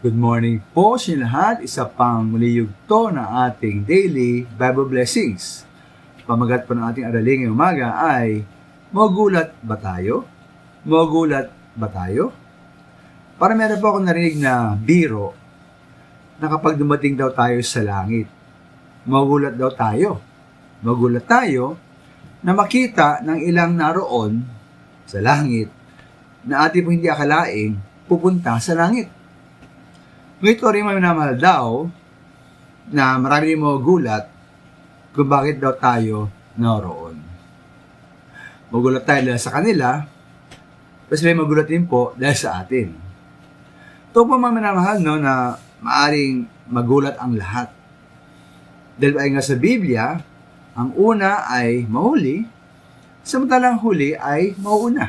Good morning po sa lahat. Isa pang muli yugto na ating daily Bible blessings. Pamagat po ng ating aralin ngayong umaga ay, magugulat ba tayo? Magugulat ba tayo? Para meron po akong narinig na biro na kapag dumating daw tayo sa langit, magugulat daw tayo. Magugulat tayo na makita ng ilang naroon sa langit na ating po hindi akalaing pupunta sa langit. Ito rin minamahal daw na marami rin magugulat kung bakit daw tayo naroon. Magulat tayo dahil sa kanila, tapos may magulat din po dahil sa atin. Ito po mga minamahal na maaring magulat ang lahat. Dahil ay nga sa Biblia, ang una ay mahuli, samantalang huli ay mauuna.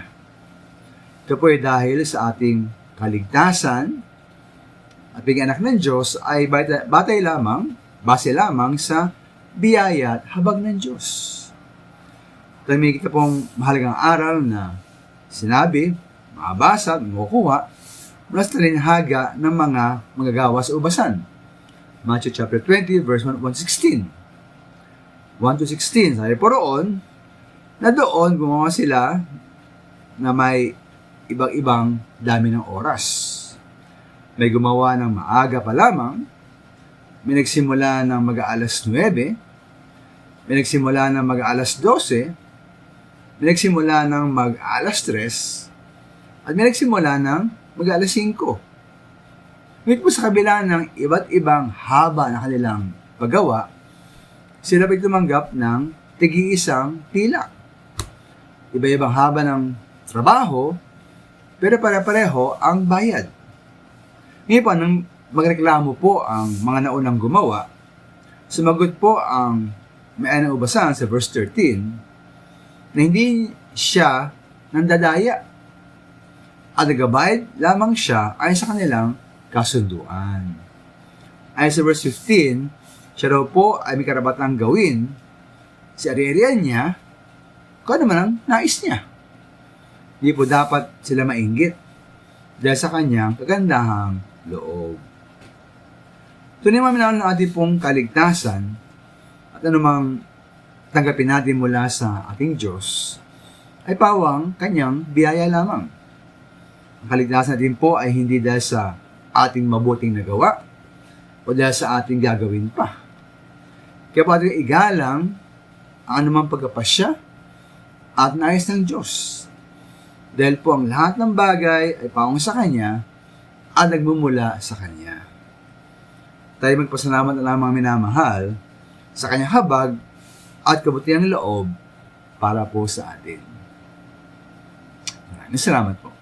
Ito po ay dahil sa ating kaligtasan, at bigyan anak ng Diyos ay base lamang sa biyaya at habag ng Diyos. May kita pong mahalagang aral na sinabi, makabasa, makukuha, mula sa talinhaga ng mga manggagawa sa ubasan. Matthew chapter 20, verse 1-16. 1-16, sabi po roon, na doon gumawa sila na may ibang-ibang dami ng oras. May gumawa ng maaga pa lamang, may nagsimula ng mag-aalas 9, may nagsimula ng mag-aalas 12, may nagsimula ng mag-aalas 3, at may nagsimula ng mag-aalas 5. Ngunit po sa kabila ng iba't ibang haba na kanilang paggawa, sila ay tumanggap ng tig-iisang pilak. Iba-ibang haba ng trabaho, pero pare-pareho ang bayad. Ngayon po, nang magreklamo po ang mga naunang gumawa, sumagot po ang may-ari ng ubasan sa verse 13 na hindi siya nandadaya at nagabayad lamang siya ay sa kanilang kasunduan. Ay sa verse 15, siya raw po ay may karapatang gawin si ari-arian niya kung ano man ang nais niya. Hindi po dapat sila mainggit dahil sa kanyang kagandahang loob. Tunay maminaw ng ating pong kaligtasan at anumang tanggapin natin mula sa ating Diyos ay pawang kanyang biyaya lamang. Ang kaligtasan natin po ay hindi dahil sa ating mabuting nagawa o dahil sa ating gagawin pa. Kaya po ating igalang ang anumang pagkapasya at nais ng Diyos. Dahil po ang lahat ng bagay ay pawang sa Kanya at nagmumula sa Kanya. Tayo magpasalamat na lamang minamahal sa Kanyang habag at kabutihan ng loob para po sa atin. Maraming salamat po.